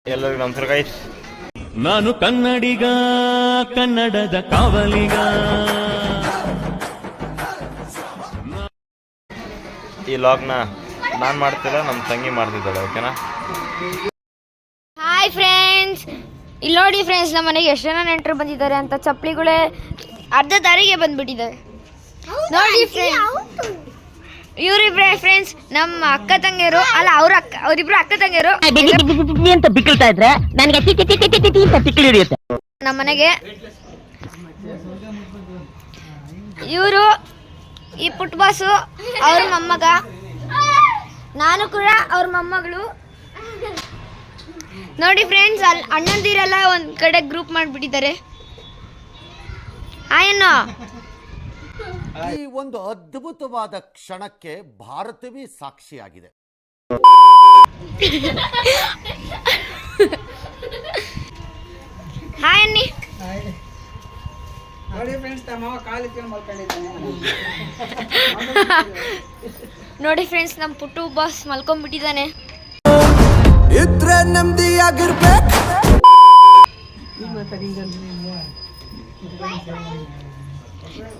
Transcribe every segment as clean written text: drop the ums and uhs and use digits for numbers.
ಎಲ್ಲರಿಗೂ ನಮಸ್ಕಾರ ಗೈಸ್. ನಾನು ಕನ್ನಡಿಗ, ಕನ್ನಡದ ಕಾವಲಿಗ. ಈ ಲಾಗ್ನ ನಾನು ಮಾಡ್ತಿಲ್ಲ, ನಮ್ಮ ತಂಗಿ ಮಾಡ್ತಿದ್ದಾಳೆ. ಓಕೆನಾ? ಹಾಯ್ ಫ್ರೆಂಡ್ಸ್, ಇಲ್ಲಿ ನೋಡಿ ಫ್ರೆಂಡ್ಸ್, ನಮ್ಮ ಮನೆಗೆ ಎಷ್ಟು ಜನ ನೆಂಟರು ಬಂದಿದ್ದಾರೆ ಅಂತ. ಚಪ್ಪಲಿಗಳೇ ಅರ್ಧ ದಾರಿಗೆ ಬಂದ್ಬಿಟ್ಟಿದ್ದಾರೆ ನೋಡಿ ಫ್ರೆಂಡ್ಸ್. ಇವರಿಬ್ರೆ ಫ್ರೆಂಡ್ಸ್ ನಮ್ಮ ಅಕ್ಕ ತಂಗಿಯರು. ಅಲ್ಲ, ಅವರಿಬ್ರು ಅಕ್ಕ ತಂಗಿಯರು ಅಂತ ಬಿಕ್ಕಳ್ತಾ ಇದ್ರೆ ನನಗೆ ತಿಕ್ಕಿ ಹಿಡಿಯುತ್ತೆ. ನಮ್ಮ ಮನೆಗೆ ಇವರು ಈ ಪುಟ್ ಬಾಸು, ಅವ್ರ ಮೊಮ್ಮಗ. ನಾನು ಕೂಡ ಅವ್ರ ಮೊಮ್ಮಗಳು. ನೋಡಿ ಫ್ರೆಂಡ್ಸ್, ಅಲ್ಲಿ ಅಣ್ಣಂದಿರೆಲ್ಲ ಒಂದ್ ಕಡೆ ಗ್ರೂಪ್ ಮಾಡಿಬಿಟ್ಟಿದ್ದಾರೆ. ಆಯಣ್ಣು, ಈ ಒಂದು ಅದ್ಭುತವಾದ ಕ್ಷಣಕ್ಕೆ ಭಾರತವೇ ಸಾಕ್ಷಿಯಾಗಿದೆ. ಹಾಯ್ ಅನ್ನಿ. ನೋಡಿ ಫ್ರೆಂಡ್ಸ್, ನಮ್ಮ ಪುಟ್ಟು ಬಾಸ್ ಮಲ್ಕೊಂಡ್ಬಿಟ್ಟಿದ್ದಾನೆ. ಇದ್ರೆ ನೆಮ್ಮದಿಯಾಗಿರ್ಬೇಕು.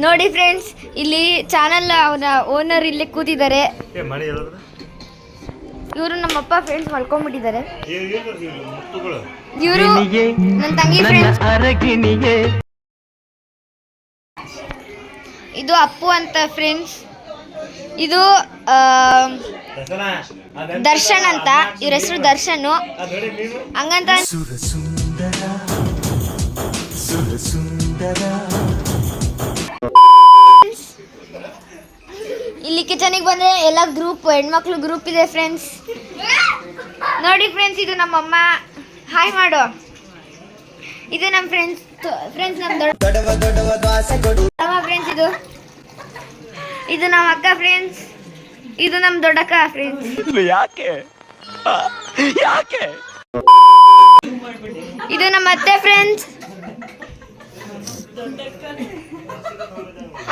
ನೋಡಿ ಫ್ರೆಂಡ್ಸ್, ಇಲ್ಲಿ ಚಾನಲ್ ಅವನ ಓನರ್ ಇಲ್ಲಿ ಕೂತಿದ್ದಾರೆ. ಇವರು ನಮ್ಮಪ್ಪ ಫ್ರೆಂಡ್ಸ್ ಮಲ್ಕೊಂಡ್ಬಿಟ್ಟಿದ್ದಾರೆ. ಇವರು ನನ್ನ ತಂಗಿ ಫ್ರೆಂಡ್ಸ್. ಇದು ಅಪ್ಪು ಅಂತ ಫ್ರೆಂಡ್ಸ್. ಇದು ದರ್ಶನ್ ಅಂತ, ಇವ್ರ ಹೆಸರು ದರ್ಶನ್. ಹಂಗಂತ ಇಲ್ಲಿ ಕಿಚನಿಗೆ ಬಂದ್ರೆ ಎಲ್ಲ ಗ್ರೂಪ್, ಹೆಣ್ಮಕ್ಳು ಗ್ರೂಪ್ ಇದೆ ಫ್ರೆಂಡ್ಸ್. ನೋಡಿ ಫ್ರೆಂಡ್ಸ್, ಇದು ನಮ್ಮಮ್ಮ. ಹಾಯ್ ಮಾಡು. ಇದು ನಮ್ಮ ಫ್ರೆಂಡ್ಸ್ ನಮ್ಮ ದೊಡ್ಡಮ್ಮ ಫ್ರೆಂಡ್ಸ್. ಇದು ನಮ್ಮ ಅಕ್ಕ ಫ್ರೆಂಡ್ಸ್. ಇದು ನಮ್ಮ ದೊಡ್ಡಕ್ಕ ಫ್ರೆಂಡ್ಸ್. ಯಾಕೆ ಇದು ನಮ್ಮ ಅತ್ತೆ ಫ್ರೆಂಡ್ಸ್.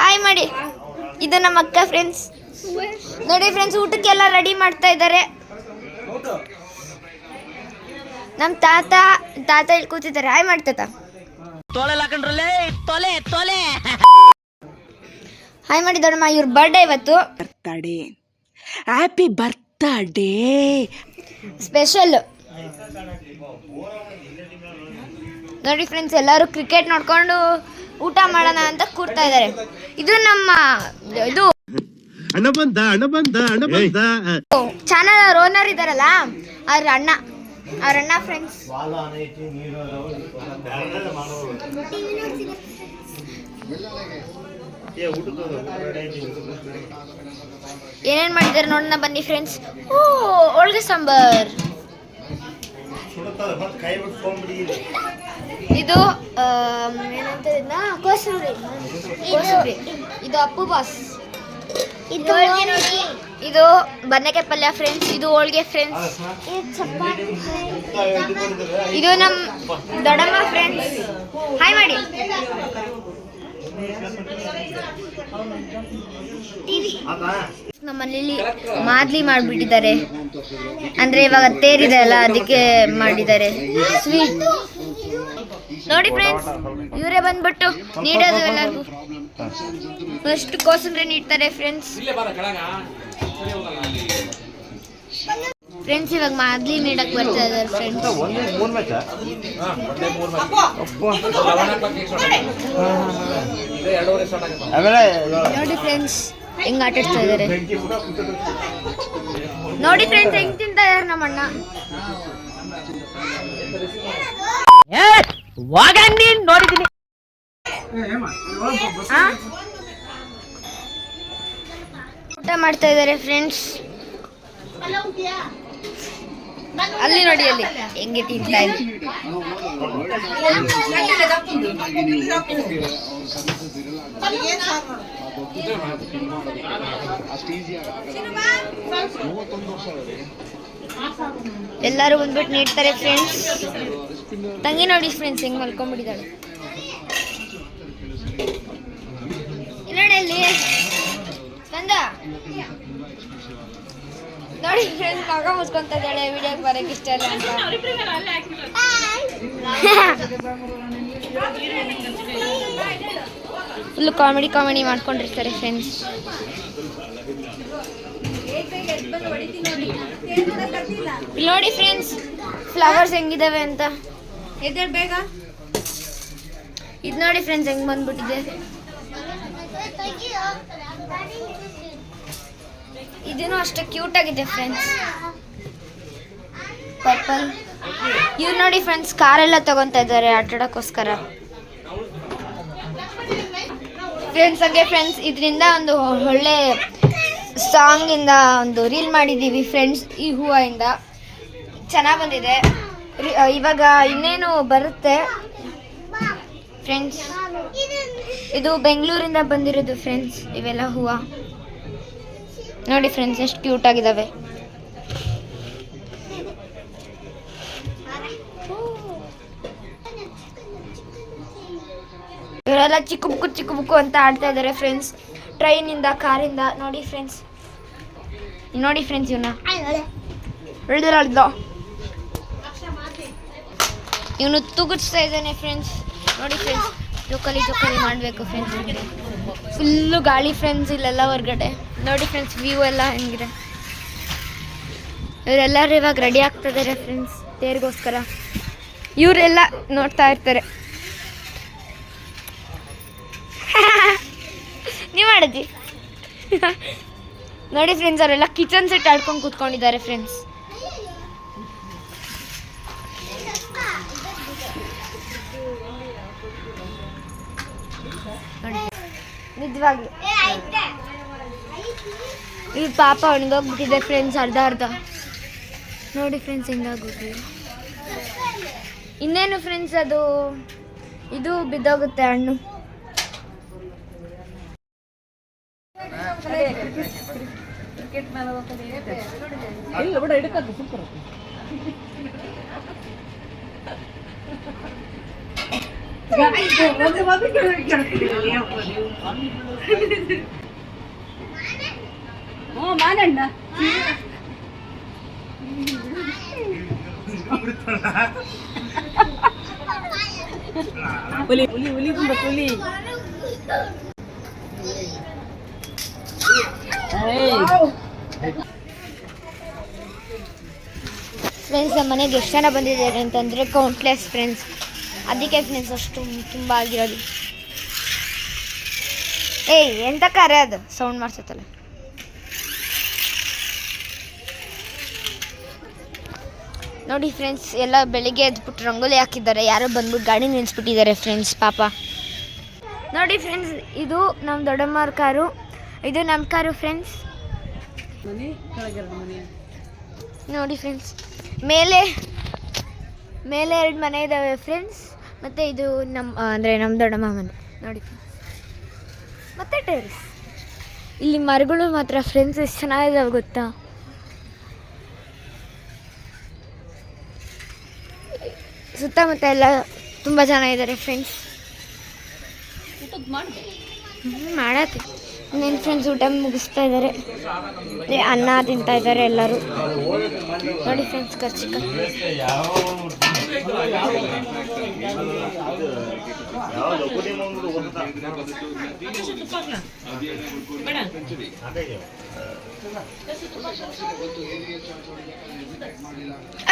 ಹಾಯ್ ಮಾಡಿ. ಇದು ನಮ್ಮ ಅಕ್ಕ ಫ್ರೆಂಡ್ಸ್. ನೋಡಿ ಫ್ರೆಂಡ್ಸ್, ಊಟಕ್ಕೆಲ್ಲ ರೆಡಿ ಮಾಡ್ತಾ ಇದ್ದಾರೆ. ನಮ್ಮ ತಾತ ಇಲ್ಲಿ ಕೂತಿದ್ದಾರೆ. ಹಾಯ್ ಮಾಡಿ ತಾತ. ಹಾಯ್ ಮಾಡಿ ದೊಡ್ಡಮ್ಮ. ಇವ್ರ ಬರ್ಡೇ ಇವತ್ತು. Happy birthday special. ನೋಡಿ ಫ್ರೆಂಡ್ಸ್, ಎಲ್ಲರೂ ಕ್ರಿಕೆಟ್ ನೋಡ್ಕೊಂಡು ಊಟ ಮಾಡೋಣ ಅಂತ ಕೂರ್ತಾ ಇದ್ದಾರೆ. ಇದು ನಮ್ಮ ಚಾನಲ್ ಅವ್ರ ಓನರ್ ಇದಾರಲ್ಲ, ಅವ್ರ ಅಣ್ಣ ಫ್ರೆಂಡ್ಸ್. ಏನೇನ್ ಮಾಡಿದ್ದಾರೆ ನೋಡೋಣ ಬನ್ನಿ ಫ್ರೆಂಡ್ಸ್. ಹೋಳಿಗೆ ಸಾಂಬಾರ್. ಇದು ಏನಂತ ಕೋಸಂಬರಿ. ಇದು ಅಪ್ಪು ಬಾಸ್. ಇದು ಬದನೆಕಾಯಿ ಪಲ್ಯ ಫ್ರೆಂಡ್ಸ್. ಇದು ಹೋಳಿಗೆ ಫ್ರೆಂಡ್ಸ್. ಇದು ನಮ್ಮ ದೊಡ್ಡಮ್ಮ ಫ್ರೆಂಡ್ಸ್. ಹಾಯ್ ಮಾಡಿ. ನಮ್ಮ ಮನೇಲಿ ಮಾದ್ಲಿ ಮಾಡಿಬಿಟ್ಟಿದ್ದಾರೆ. ಅಂದ್ರೆ ಇವಾಗ ತೇರಿದೆ ಅಲ್ಲ, ಅದಕ್ಕೆ ಮಾಡಿದ್ದಾರೆ ಸ್ವೀಟ್. ನೋಡಿ ಫ್ರೆಂಡ್ಸ್, ಇವರೇ ಬಂದ್ಬಿಟ್ಟು ನೀಡೋದು ಎಲ್ಲರಿಗೂ. ಫಸ್ಟ್ ಕೋಸಂಬರಿ ನೀಡ್ತಾರೆ ಫ್ರೆಂಡ್ಸ್. ಫ್ರೆಂಡ್ಸ್, ಇವಾಗ ಮಾದ್ಲಿ ನೀಡಕ್ ಬರ್ತಾ ಇದ್ದಾರೆ ಫ್ರೆಂಡ್ಸ್. ನೋಡಿ ಫ್ರೆಂಡ್ಸ್, ಹೆಂಗ್ ಆಟಾಡ್ತಾ ಇದಾರೆ. ನೋಡಿ ಫ್ರೆಂಡ್ಸ್, ಹೆಂಗ್ ತಿಂತ ಇದಾರೆ ನಮ್ಮ ಅಣ್ಣ. ನೋಡಿದ್ದೀನಿ. ಊಟ ಮಾಡ್ತಾ ಇದಾರೆ ಫ್ರೆಂಡ್ಸ್. ಅಲ್ಲಿ ನೋಡಿ, ಅಲ್ಲಿ ಹೆಂಗೆ ತಿಂತಾ ಇದೆ. ಎಲ್ಲರೂ ಬಂದ್ಬಿಟ್ಟು ನೀಡ್ತಾರೆ ಫ್ರೆಂಡ್ಸ್. ತಂಗಿ ನೋಡಿ ಫ್ರೆಂಡ್ಸ್, ಹೆಂಗ್ ಮಲ್ಕೊಂಡ್ಬಿಟ್ಟಿದ್ದಾಳೆ. ನೋಡಿ ಅಲ್ಲಿ ಬಂದ. ನೋಡಿ ಫ್ರೆಂಡ್ಸ್ ಮಗ ಮುಚ್ಕೊಂತ ಇದ್ದಾಳೆ ವಿಡಿಯೋಗೆ ಬರೋಕೆ ಇಷ್ಟ ಇಲ್ಲ ಅಂತ. ಫುಲ್ ಕಾಮಿಡಿ ಮಾಡ್ಕೊಂಡಿರ್ತಾರೆ ಫ್ರೆಂಡ್ಸ್. ಇಲ್ಲಿ ನೋಡಿ ಫ್ರೆಂಡ್ಸ್ ಫ್ಲವರ್ಸ್ ಹೆಂಗಿದಾವೆ ಅಂತ. ಬೇಗ ಇದು ನೋಡಿ ಫ್ರೆಂಡ್ಸ್ ಹೆಂಗ್ ಬಂದ್ಬಿಟ್ಟಿದೆ. ಇದನ್ನು ಅಷ್ಟೇ ಕ್ಯೂಟ್ ಆಗಿದೆ ಫ್ರೆಂಡ್ಸ್. ಪರ್ಪಲ್. ಇವ್ರು ನೋಡಿ ಫ್ರೆಂಡ್ಸ್ ಕಾರೆಲ್ಲ ತಗೊಂತ ಇದ್ದಾರೆ ಆಟಾಡೋಕ್ಕೋಸ್ಕರ ಫ್ರೆಂಡ್ಸ್. ಹಾಗೆ ಫ್ರೆಂಡ್ಸ್ ಇದರಿಂದ ಒಂದು ಒಳ್ಳೆ ಸಾಂಗಿಂದ ಒಂದು ರೀಲ್ ಮಾಡಿದ್ದೀವಿ ಫ್ರೆಂಡ್ಸ್. ಈ ಹೂವಿಂದ ಚೆನ್ನಾಗಿ ಬಂದಿದೆ. ಇವಾಗ ಇನ್ನೇನು ಬರುತ್ತೆ ಫ್ರೆಂಡ್ಸ್. ಇದು ಬೆಂಗಳೂರಿಂದ ಬಂದಿರೋದು ಫ್ರೆಂಡ್ಸ್. ಇವೆಲ್ಲ ಹೂವು ನೋಡಿ ಫ್ರೆಂಡ್ಸ್ ಎಷ್ಟು ಕ್ಯೂಟ್ ಆಗಿದ್ದಾವೆ. ಇವರೆಲ್ಲ ಚಿಕ್ಕ ಬುಕ್ಕು ಅಂತ ಆಡ್ತಾ ಇದ್ದಾರೆ ಫ್ರೆಂಡ್ಸ್. ಟ್ರೈನಿಂದ ಕಾರಿಂದ ನೋಡಿ ಫ್ರೆಂಡ್ಸ್. ನೋಡಿ ಫ್ರೆಂಡ್ಸ್ ಇವನ್ನ ಇವನು ತೂಗಿಸ್ತಾ ಇದ್ದಾನೆ ಫ್ರೆಂಡ್ಸ್. ನೋಡಿ ಫ್ರೆಂಡ್ಸ್ ಜೋಕಾಲಿ ಮಾಡಬೇಕು ಫ್ರೆಂಡ್ಸ್. ಫುಲ್ಲು ಗಾಳಿ ಫ್ರೆಂಡ್ಸ್ ಇಲ್ಲೆಲ್ಲ ಹೊರಗಡೆ. ನೋಡಿ ಫ್ರೆಂಡ್ಸ್ ವ್ಯೂ ಎಲ್ಲ ಹೆಂಗಿದೆ. ಇವರೆಲ್ಲರೂ ಇವಾಗ ರೆಡಿ ಆಗ್ತಾ ಇದ್ದಾರೆ ಫ್ರೆಂಡ್ಸ್ ತೇರಿಗೋಸ್ಕರ. ಇವರೆಲ್ಲ ನೋಡ್ತಾ ಇರ್ತಾರೆ. ನೀವು ಮಾಡಿದ್ದಿ ನೋಡಿ ಫ್ರೆಂಡ್ಸ್ ಅವರೆಲ್ಲ ಕಿಚನ್ ಸೆಟ್ ಆಡ್ಕೊಂಡು ಕೂತ್ಕೊಂಡಿದ್ದಾರೆ ಫ್ರೆಂಡ್ಸ್. ನಿಜವಾಗಿ ಈ ಪಾಪ ಒಣಗೋಗ್ಬಿಟ್ಟಿದೆ ಫ್ರೆಂಡ್ಸ್ ಅರ್ಧ. ನೋಡಿ ಫ್ರೆಂಡ್ಸ್ ಹೆಂಗಾಗೋಗಿ. ಇನ್ನೇನು ಫ್ರೆಂಡ್ಸ್ ಅದು ಇದು ಬಿದ್ದೋಗುತ್ತೆ ಹಣ್ಣು. ಫ್ರೆಂಡ್ಸ್ ನಮ್ಮ ಮನೆಗೆ ಎಷ್ಟು ಜನ ಬಂದಿದ್ದಾರೆ ಅಂತಂದರೆ ಕೌಂಟ್ಲೆಸ್ ಫ್ರೆಂಡ್ಸ್. ಅದಕ್ಕೆ ಫ್ರೆಂಡ್ಸ್ ಅಷ್ಟು ತುಂಬ ಆಗಿರೋದು. ಏಯ್ ಎಂತ ಕರೆ ಅದು ಸೌಂಡ್ ಮಾಡ್ಸತ್ತಲ್ಲ. ನೋಡಿ ಫ್ರೆಂಡ್ಸ್ ಎಲ್ಲ ಬೆಳಿಗ್ಗೆ ಎದ್ಬಿಟ್ಟು ರಂಗೋಲಿ ಹಾಕಿದ್ದಾರೆ. ಯಾರೋ ಬಂದ್ಬಿಟ್ಟು ಗಾಡಿ ನಿಲ್ಲಿಸ್ಬಿಟ್ಟಿದ್ದಾರೆ ಫ್ರೆಂಡ್ಸ್ ಪಾಪ. ನೋಡಿ ಫ್ರೆಂಡ್ಸ್ ಇದು ನಮ್ಮ ದೊಡ್ಡಮ್ಮರ ಕಾರು, ಇದು ನಮ್ಮ ಕಾರು ಫ್ರೆಂಡ್ಸ್. ನೋಡಿ ಫ್ರೆಂಡ್ಸ್ ಮೇಲೆ 2 ಮನೆ ಇದ್ದಾವೆ ಫ್ರೆಂಡ್ಸ್. ಮತ್ತು ಇದು ನಮ್ಮ ದೊಡ್ಡಮ್ಮ ಮನೆ ನೋಡಿ ಫ್ರೆಂಡ್ಸ್. ಮತ್ತು ಟೆರೆಸ್. ಇಲ್ಲಿ ಮರಗಳು ಮಾತ್ರ ಫ್ರೆಂಡ್ಸ್ ಎಷ್ಟು ಚೆನ್ನಾಗಿದ್ದಾವೆ ಗೊತ್ತಾ. ಸುತ್ತಮುತ್ತ ಎಲ್ಲ ತುಂಬ ಚೆನ್ನಾಗಿದ್ದಾರೆ ಫ್ರೆಂಡ್ಸ್. ಮಾಡತ್ತೆ ಇನ್ನೇನು ಫ್ರೆಂಡ್ಸ್ ಊಟ ಮುಗಿಸ್ತಾ ಇದ್ದಾರೆ. ಅನ್ನ ತಿಂತಾ ಇದ್ದಾರೆ ಎಲ್ಲರೂ. ನೋಡಿ ಫ್ರೆಂಡ್ಸ್ ಕರ್ಚಿಕ.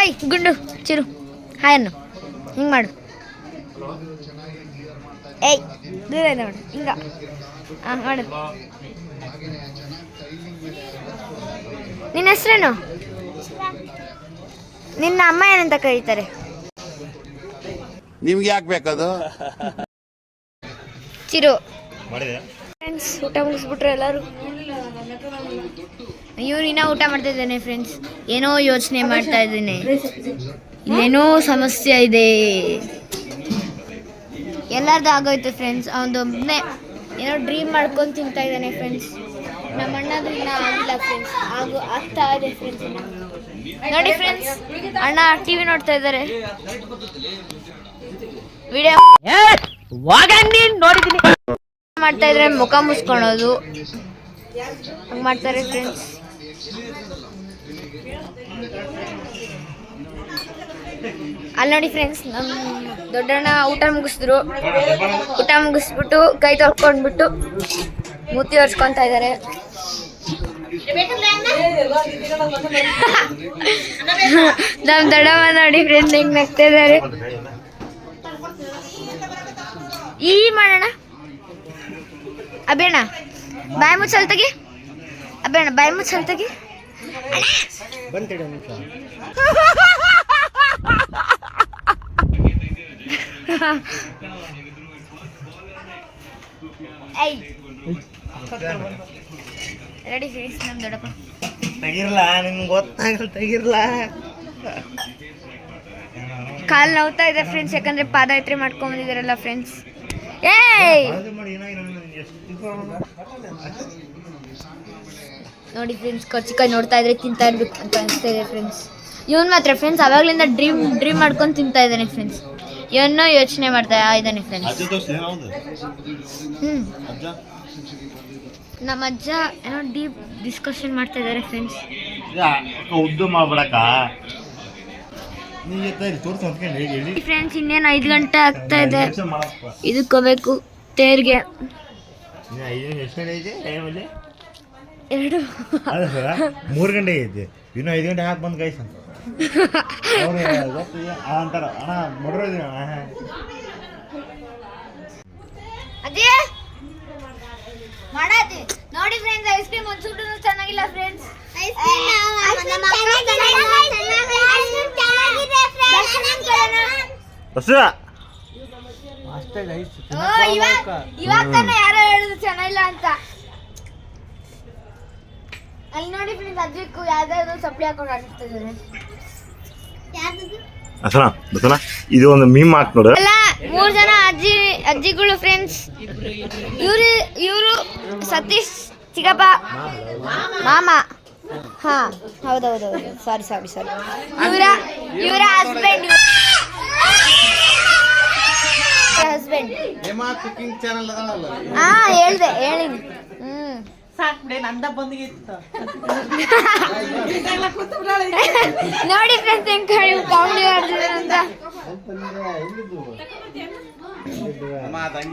ಐ ಗುಂಡು ಚಿರು ಹಾಯ್ ಅನ್ನು ಹಿಂಗೆ ಮಾಡು. ಏಯ್ ದೂರ ಇದೆ ಮಾಡು ಹಿಂಗ. ಹಾಂ ಮಾಡು. ನಿನ್ನ ಹೆಸ್ರೇನು? ನಿನ್ನ ಅಮ್ಮ ಏನಂತ ಕರೀತಾರೆ? ನಿಮ್ಗೆ ಯಾಕೆ ಬೇಕದು? ಚಿರು. ಫ್ರೆಂಡ್ಸ್ ಊಟ ಮುಗಿಸ್ಬಿಟ್ರೆ ಎಲ್ಲರೂ. ಇವ್ರು ಇನ್ನೂ ಊಟ ಮಾಡ್ತಾ ಇದ್ದಾನೆ ಫ್ರೆಂಡ್ಸ್. ಏನೋ ಯೋಚನೆ ಮಾಡ್ತಾ ಇದ್ದೇನೆ. ಇಲ್ಲೇನೋ ಸಮಸ್ಯೆ ಇದೆ. ಎಲ್ಲರದ್ದು ಆಗೋಯ್ತು ಫ್ರೆಂಡ್ಸ್. ಅವನೊಬ್ಬನೇ ಏನೋ ಡ್ರೀಮ್ ಮಾಡ್ಕೊಂಡು ತಿಂತಾ ಇದ್ದಾನೆ ಫ್ರೆಂಡ್ಸ್. ನಮ್ಮ ಅಣ್ಣದು ಇನ್ನೂ ಆಗಿಲ್ಲ ಫ್ರೆಂಡ್ಸ್. ಆಗ್ತಾ ಇದೆ ಫ್ರೆಂಡ್ಸ್. ನೋಡಿ ಫ್ರೆಂಡ್ಸ್ ಅಣ್ಣ ಟಿವಿ ನೋಡ್ತಾ ಇದ್ದಾರೆ. ವಿಡಿಯೋ ಮಾಡ್ತಾ ಇದ್ರೆ ಮುಖ ಮುಸ್ಕೊಳೋದು ಹಂಗೆ ಮಾಡ್ತಾರೆ ಫ್ರೆಂಡ್ಸ್. ಅಲ್ಲಿ ನೋಡಿ ಫ್ರೆಂಡ್ಸ್, ನಮ್ಮ ದೊಡ್ಡಣ್ಣ ಊಟ ಮುಗಿಸಿದ್ರು. ಊಟ ಮುಗಿಸ್ಬಿಟ್ಟು ಕೈ ತೊಳ್ಕೊಂಡ್ಬಿಟ್ಟು ಮೂತಿ ಒರೆಸ್ಕೊತಾ ಇದ್ದಾರೆ. ನಮ್ಮ ದೊಡ್ಡಮ್ಮ ನೋಡಿ ಫ್ರೆಂಡ್ಸ್ ಹೆಂಗ್ ನಗ್ತಾ ಇದ್ದಾರೆ. ಈ ಮಾಡೋಣ ಅಬೇಣ ಬಾಯಿ ಮುಚ್ಚಲ್ ತೆಗಿ. ಅಬೇಣ ಬಾಯಿ ಮುಚ್ಚಲ್ ತೆಗಿ. ರೆಡಿ ಫ್ರೆಂಡ್ಸ್, ನಮ್ಮ ದೊಡ್ಡಪ್ಪ ತೆಗಿರ್ಲ, ನಿಮ್ಗೆ ಗೊತ್ತಾಗಲ್ಲ, ತೆಗಿರ್ಲ. ಕಾಲು ನೋವ್ತಾ ಇದೆ ಫ್ರೆಂಡ್ಸ್, ಯಾಕಂದ್ರೆ ಪಾದಯಾತ್ರೆ ಮಾಡ್ಕೊಂಡ್ಬಂದಿದ್ದಾರಲ್ಲ ಫ್ರೆಂಡ್ಸ್. ಏಯ್ ನೋಡಿ ಫ್ರೆಂಡ್ಸ್, ಕರ್ಚಿಕಾಯಿ ನೋಡ್ತಾ ಇದ್ರೆ ತಿಂತಾ ಇರ್ಬೇಕು ಅಂತ ಅನಿಸ್ತಾ ಇದೆ ಫ್ರೆಂಡ್ಸ್. ಇವನ್ ಮಾತ್ರ ಫ್ರೆಂಡ್ಸ್ ಅವಾಗ್ಲಿಂದ ಡ್ರೀಮ್ ಮಾಡ್ಕೊಂಡು ತಿಂತಾ ಇದ್ದಾನೆ ಫ್ರೆಂಡ್ಸ್. ಇವನ್ನೋ ಯೋಚನೆ ಮಾಡ್ತಾ ಇದ್ದಾನೆ ಫ್ರೆಂಡ್ಸ್. ನಮ್ಮ ಅಜ್ಜ ಏನೋ ಡೀಪ್ ಡಿಸ್ಕಷನ್ ಮಾಡ್ತಾ ಇದ್ದಾರೆ ಫ್ರೆಂಡ್ಸ್. ಉದ್ದು ಮಾಡ್ಬಿಡಕ್ಕ ಫ್ರೆಂಡ್ಸ್, ಇನ್ನೇನು 5 ಗಂಟೆ ಆಗ್ತಾ ಇದೆ. ಇದಕ್ಕೆ ಹೋಗ್ಬೇಕು ತೇರ್ಗೆ. 2 3 ಗಂಟೆ ಐತಿ, ಇನ್ನು 5 ಗಂಟೆ ಹಾಕಿ ಬಂದು ಕೈಸ್ ಅಂತ ಅಂತಾರ. ಅಣ್ಣ ಬಡ್ರ ಅದೇ ಮಾಡಾತಿ ನೋಡಿ ಫ್ರೆಂಡ್ಸ್. ಐಸ್ ಕ್ರೀಮ್ ಒಂದ್ಸೂಟು ಚೆನ್ನಾಗಿಲ್ಲ ಫ್ರೆಂಡ್ಸ್. ಇವಾಗ ತಾನೇ ಯಾರೋ ಹೇಳುದು ಚೆನ್ನಾಗಿಲ್ಲ ಅಂತ. ಅಲ್ಲಿ ನೋಡಿ ಫ್ರೆಂಡ್ಸ್, ಅಜ್ಜಿಕ್ಕೂ ಯಾವ್ದಾದ್ರು ಚಪ್ಪಲಿ ಹಾಕೊಂಡು ಆಡ್ತಿದ್ದಾರೆ. ಇದು ಒಂದು ಮೀಮ್ ಹಾಕಿ ನೋಡು. ಅಲ್ಲ, 3 ಜನ ಅಜ್ಜಿಗಳು ಫ್ರೆಂಡ್ಸ್. ಇವರು ಸತೀಶ್ ಚಿಕ್ಕಪ್ಪ ಮಾಮ. ಹಾ ಹೌದೌದು, ಸಾರಿ. ಇವರ ಹಸ್ಬೆಂಡ್. ಹಾ ಹೇಳಿನಿ. ನೋಡಿ ಫ್ರೆಂಡ್ಸ್ ಹೆಂಗ್ ಕಾಮಿಡಿ ಮಾಡ್ತಿದ್ದಾರೆ ಅಂತ.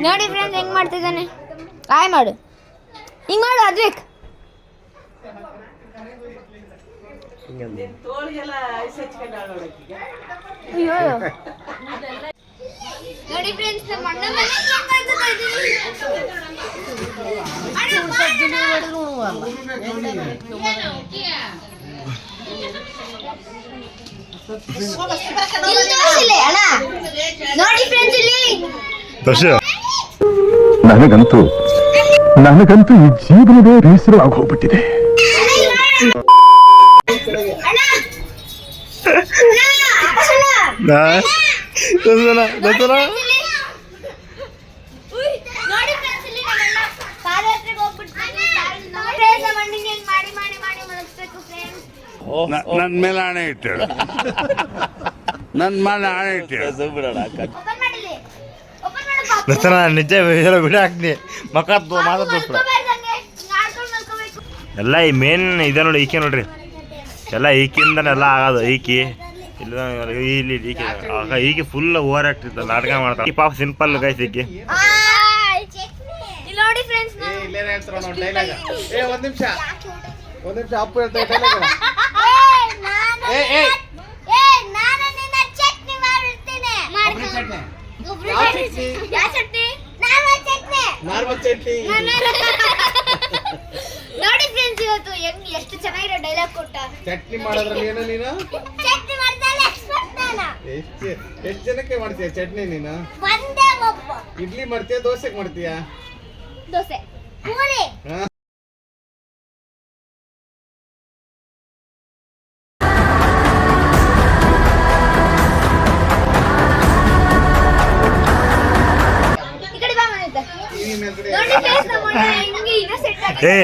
ನೋಡಿ ಫ್ರೆಂಡ್ಸ್ ಹೆಂಗ್ ಮಾಡ್ತಿದ್ದಾನೆ. ಹಾಯ್ ಮಾಡು, ಹಿಂಗ್ ಮಾಡು ಅದ್ವಿಕ್. ಅಯ್ಯೋ ನೋಡಿ ಫ್ರೆಂಡ್ಸ್, ನಮ್ಮ ಅಣ್ಣ ನೋಡಿ ಫ್ರೆಂಡ್ಸ್ ಇಲ್ಲಿ ನನಗಂತೂ ಈ ಜೀವನವೇ ಬೇಸರ ಆಗೋಗ್ಬಿಟ್ಟಿದೆ. ನನ್ ಮೇಲೆ ಆಣೆ ಇಟ್ಟೇಳು, ನನ್ ಮೇಲೆ ಆಣೆ ಇಟ್ಟೇಳು. ನಿಜ ಬಿಡ ಹಾಕ್ನಿ ಮಕ್ಕ ಮಾತಾಡ್ತ ಎಲ್ಲ ಈ ಮೇನ್ ಇದೆ ನೋಡಿ. ಈಕೆ ನೋಡ್ರಿ, ಎಲ್ಲ ಈಕಿಂದನೇ ಎಲ್ಲ ಆಗೋದು. ಈಕಿ ಇಲ್ಲ ಇಲ್ಲಿ ಈಕೆ ಫುಲ್ ಓವರ್ ಆಗ್ತಿತ್ತು, ನಾಟಕ ಮಾಡ್ತಾರೆ. ಪಾಪ ಸಿಂಪಲ್ ಗೈಸ್ ಈಕಿ. ನೋಡಿ ಫ್ರೆಂಡ್ಸ್, ಒಂದ್ ನಿಮಿಷ ಅಪ್ಪು ಹೇಳ್ತಾ ನೋಡಿ ಫ್ರೆಂಡ್ಸ್, ಇವತ್ತು ಎಷ್ಟು ಚೆನ್ನಾಗಿರೋ ಡೈಲಾಗ್ ಕೊಟ್ಟ. ಚಟ್ನಿ ಮಾಡೋದ್ರಲ್ಲಿ ಏನೋ ನೀನು ಚಟ್ನಿ ಮಾಡ್ದಲ್ಲ ಎಕ್ಸ್ಪರ್ಟ್ ನಾನು. ಎಷ್ಟು ಜನಕ್ಕೆ ಮಾಡ್ತೀಯ ಚಟ್ನಿ ನೀನು? ಒಂದೇ ಒಬ್ಬ. ಇಡ್ಲಿ ಮಾಡ್ತೀಯ, ದೋಸೆಗೆ ಮಾಡ್ತೀಯ? ದೋಸೆ, ಪೂರಿ. ನೋಡಿ ಫ್ರೆಂಡ್ಸ್, ನಮ್ಮ ಹೆಂಗೆ ಇನ್ನೂ ಸೆಟ್ ಆಗಿದೆ.